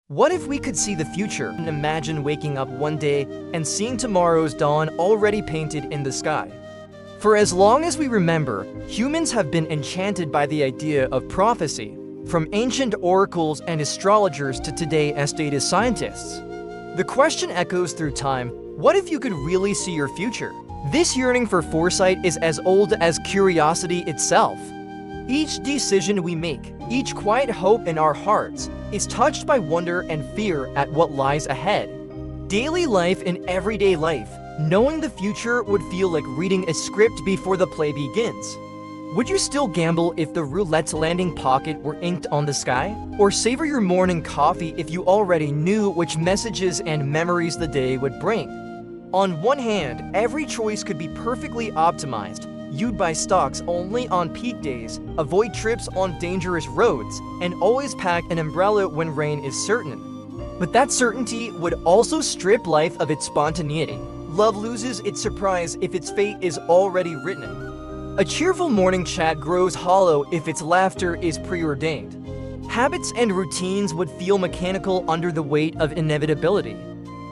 What if we could see the future and imagine waking up one day and seeing tomorrow's dawn already painted in the sky? For as long as we remember, humans have been enchanted by the idea of prophecy, from ancient oracles and astrologers to today's data scientists. The question echoes through time: what if you could really see your future? This yearning for foresight is as old as curiosity itself. Each decision we make, each quiet hope in our hearts, is touched by wonder and fear at what lies ahead. Daily life and everyday life, knowing the future would feel like reading a script before the play begins. Would you still gamble if the roulette's landing pocket were inked on the sky? Or savor your morning coffee if you already knew which messages and memories the day would bring? On one hand, every choice could be perfectly optimized. You'd buy stocks only on peak days, avoid trips on dangerous roads, and always pack an umbrella when rain is certain. But that certainty would also strip life of its spontaneity. Love loses its surprise if its fate is already written. A cheerful morning chat grows hollow if its laughter is preordained. Habits and routines would feel mechanical under the weight of inevitability.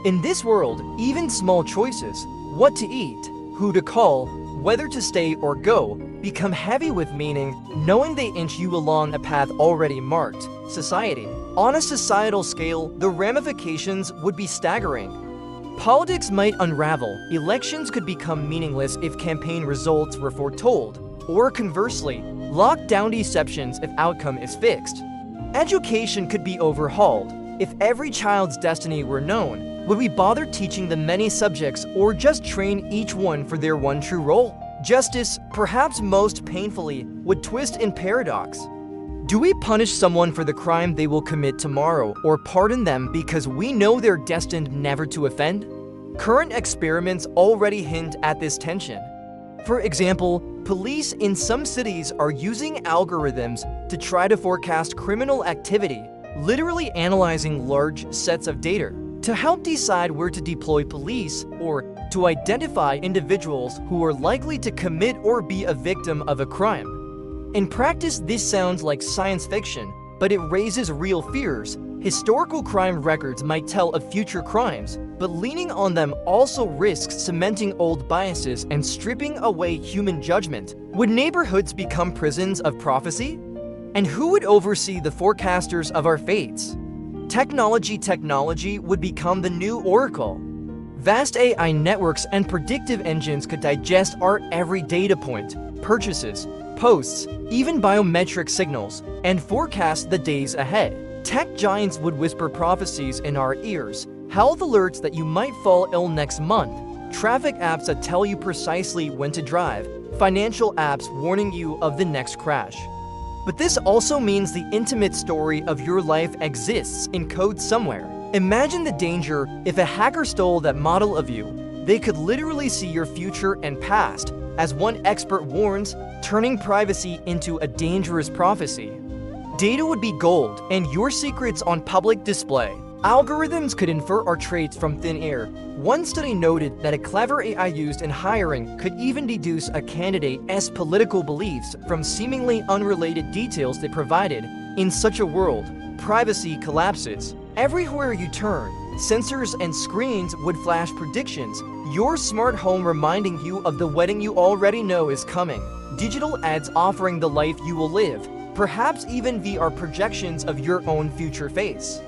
In this world, even small choices, what to eat, who to call, whether to stay or go, become heavy with meaning, knowing they inch you along a path already marked. Society. On a societal scale, the ramifications would be staggering. Politics might unravel, elections could become meaningless if campaign results were foretold, or conversely, lockdown deceptions if outcome is fixed. Education could be overhauled. If every child's destiny were known, would we bother teaching the many subjects or just train each one for their one true role? Justice, perhaps most painfully, would twist in paradox. Do we punish someone for the crime they will commit tomorrow or pardon them because we know they're destined never to offend? Current experiments already hint at this tension. For example, police in some cities are using algorithms to try to forecast criminal activity, literally analyzing large sets of data to help decide where to deploy police or to identify individuals who are likely to commit or be a victim of a crime. In practice, this sounds like science fiction, but it raises real fears. Historical crime records might tell of future crimes, but leaning on them also risks cementing old biases and stripping away human judgment. Would neighborhoods become prisons of prophecy? And who would oversee the forecasters of our fates? Technology would become the new oracle. Vast AI networks and predictive engines could digest our every data point, purchases, posts, even biometric signals, and forecast the days ahead. Tech giants would whisper prophecies in our ears, health alerts that you might fall ill next month, traffic apps that tell you precisely when to drive, financial apps warning you of the next crash. But this also means the intimate story of your life exists in code somewhere. Imagine the danger if a hacker stole that model of you. They could literally see your future and past, as one expert warns, turning privacy into a dangerous prophecy. Data would be gold, and your secrets on public display. Algorithms could infer our traits from thin air. One study noted that a clever AI used in hiring could even deduce a candidate's political beliefs from seemingly unrelated details they provided. In such a world, privacy collapses. Everywhere you turn, sensors and screens would flash predictions, your smart home reminding you of the wedding you already know is coming, digital ads offering the life you will live, perhaps even VR projections of your own future face.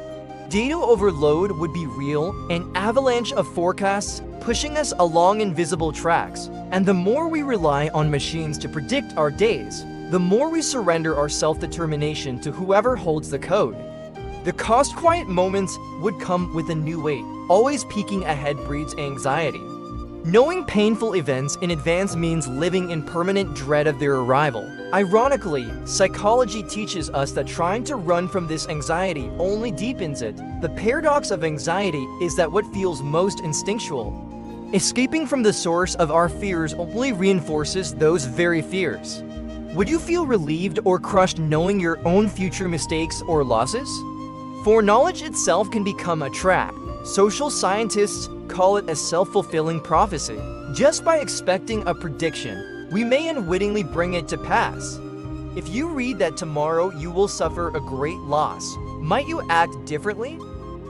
Data overload would be real, an avalanche of forecasts pushing us along invisible tracks. And the more we rely on machines to predict our days, the more we surrender our self-determination to whoever holds the code. The quiet moments would come with a new weight. Always peeking ahead breeds anxiety. Knowing painful events in advance means living in permanent dread of their arrival. Ironically, psychology teaches us that trying to run from this anxiety only deepens it. The paradox of anxiety is that what feels most instinctual, escaping from the source of our fears, only reinforces those very fears. Would you feel relieved or crushed knowing your own future mistakes or losses? Foreknowledge itself can become a trap. Social scientists call it a self-fulfilling prophecy. Just by expecting a prediction, we may unwittingly bring it to pass. If you read that tomorrow you will suffer a great loss, might you act differently?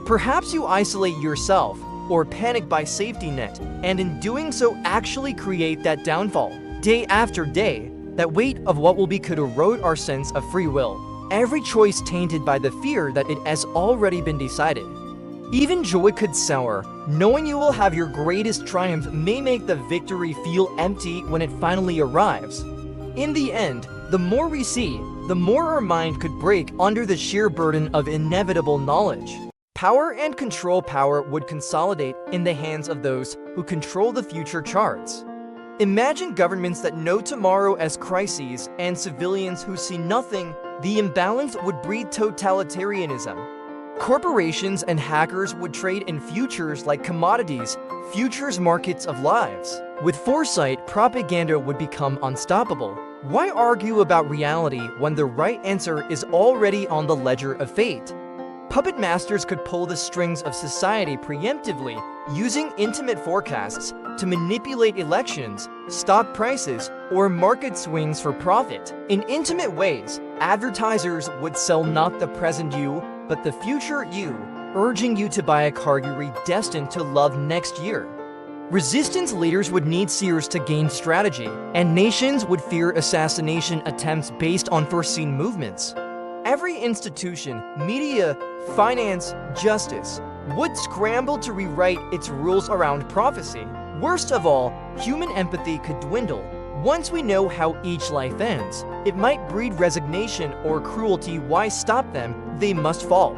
Perhaps you isolate yourself or panic by safety net, and in doing so actually create that downfall. Day after day, that weight of what will be could erode our sense of free will. Every choice tainted by the fear that it has already been decided. Even joy could sour. Knowing you will have your greatest triumph may make the victory feel empty when it finally arrives. In the end, the more we see, the more our mind could break under the sheer burden of inevitable knowledge. Power and control power would consolidate in the hands of those who control the future charts. Imagine governments that know tomorrow as crises and civilians who see nothing. The imbalance would breed totalitarianism. Corporations and hackers would trade in futures like commodities, futures markets of lives. With foresight, propaganda would become unstoppable. Why argue about reality when the right answer is already on the ledger of fate? Puppet masters could pull the strings of society preemptively, using intimate forecasts to manipulate elections, stock prices, or market swings for profit. In intimate ways, advertisers would sell not the present you, but the future you, urging you to buy a car you're destined to love next year. Resistance leaders would need seers to gain strategy, and nations would fear assassination attempts based on foreseen movements. Every institution, media, finance, justice, would scramble to rewrite its rules around prophecy. Worst of all, human empathy could dwindle. Once we know how each life ends, it might breed resignation or cruelty. Why stop them? They must fall.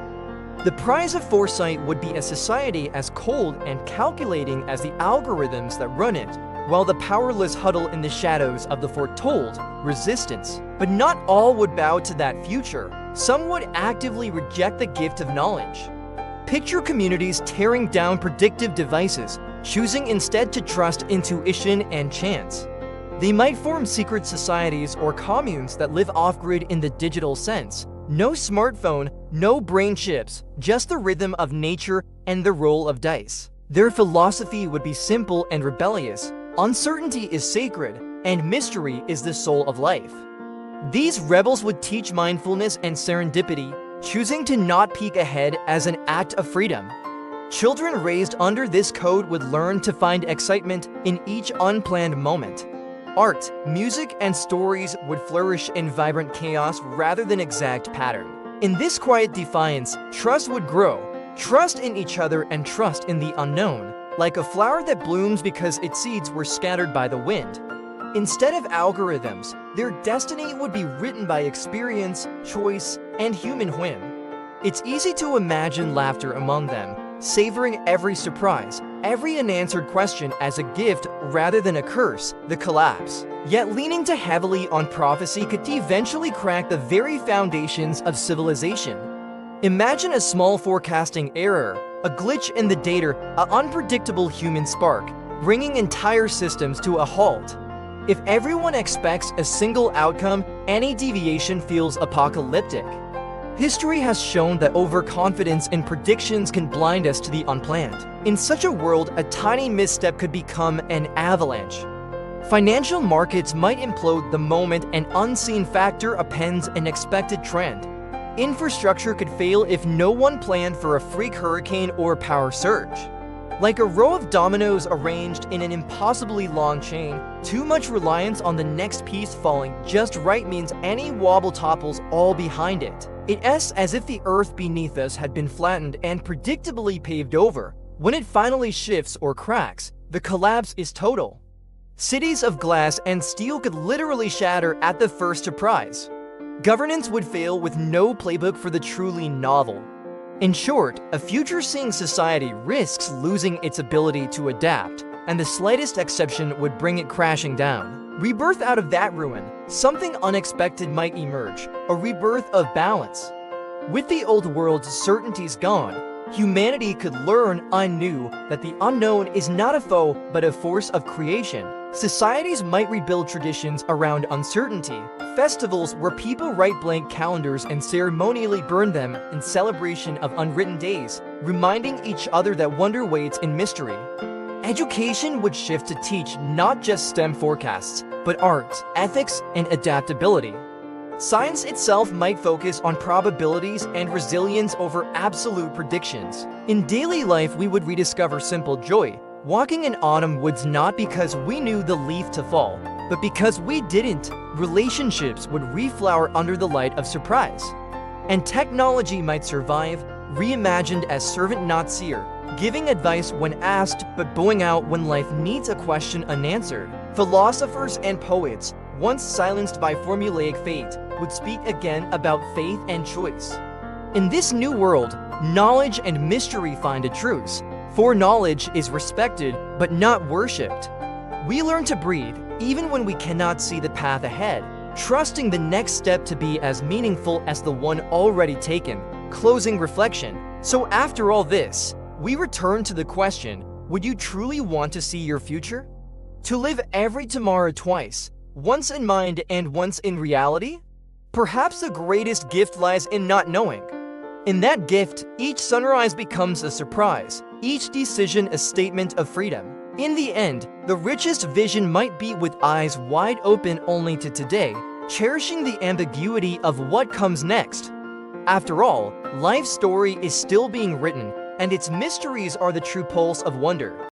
The prize of foresight would be a society as cold and calculating as the algorithms that run it, while the powerless huddle in the shadows of the foretold resistance. But not all would bow to that future. Some would actively reject the gift of knowledge. Picture communities tearing down predictive devices, choosing instead to trust intuition and chance. They might form secret societies or communes that live off-grid in the digital sense. No smartphone, no brain chips, just the rhythm of nature and the roll of dice. Their philosophy would be simple and rebellious. Uncertainty is sacred, and mystery is the soul of life. These rebels would teach mindfulness and serendipity, choosing to not peek ahead as an act of freedom. Children raised under this code would learn to find excitement in each unplanned moment. Art, music, and stories would flourish in vibrant chaos rather than exact pattern. In this quiet defiance, trust would grow. Trust in each other and trust in the unknown, like a flower that blooms because its seeds were scattered by the wind. Instead of algorithms, their destiny would be written by experience, choice, and human whim. It's easy to imagine laughter among them, savoring every surprise, every unanswered question as a gift rather than a curse, the collapse. Yet leaning too heavily on prophecy could eventually crack the very foundations of civilization. Imagine a small forecasting error, a glitch in the data, an unpredictable human spark, bringing entire systems to a halt. If everyone expects a single outcome, any deviation feels apocalyptic. History has shown that overconfidence in predictions can blind us to the unplanned. In such a world, a tiny misstep could become an avalanche. Financial markets might implode the moment an unseen factor appends an expected trend. Infrastructure could fail if no one planned for a freak hurricane or power surge. Like a row of dominoes arranged in an impossibly long chain, too much reliance on the next piece falling just right means any wobble topples all behind it. It's as if the earth beneath us had been flattened and predictably paved over. When it finally shifts or cracks, the collapse is total. Cities of glass and steel could literally shatter at the first surprise. Governance would fail with no playbook for the truly novel. In short, a future-seeing society risks losing its ability to adapt, and the slightest exception would bring it crashing down. Rebirth out of that ruin, something unexpected might emerge, a rebirth of balance. With the old world's certainties gone, humanity could learn anew that the unknown is not a foe but a force of creation. Societies might rebuild traditions around uncertainty, festivals where people write blank calendars and ceremonially burn them in celebration of unwritten days, reminding each other that wonder waits in mystery. Education would shift to teach not just STEM forecasts, but art, ethics, and adaptability. Science itself might focus on probabilities and resilience over absolute predictions. In daily life, we would rediscover simple joy, walking in autumn woods not because we knew the leaf to fall, but because we didn't. Relationships would reflower under the light of surprise. And technology might survive, reimagined as servant not seer, giving advice when asked but bowing out when life needs a question unanswered. Philosophers and poets, once silenced by formulaic fate, would speak again about faith and choice. In this new world, knowledge and mystery find a truce. Foreknowledge is respected but not worshipped. We learn to breathe even when we cannot see the path ahead, trusting the next step to be as meaningful as the one already taken. Closing reflection. So after all this, we return to the question, would you truly want to see your future? To live every tomorrow twice, once in mind and once in reality? Perhaps the greatest gift lies in not knowing. In that gift, each sunrise becomes a surprise, each decision a statement of freedom. In the end, the richest vision might be with eyes wide open only to today, cherishing the ambiguity of what comes next. After all, life's story is still being written, and its mysteries are the true pulse of wonder.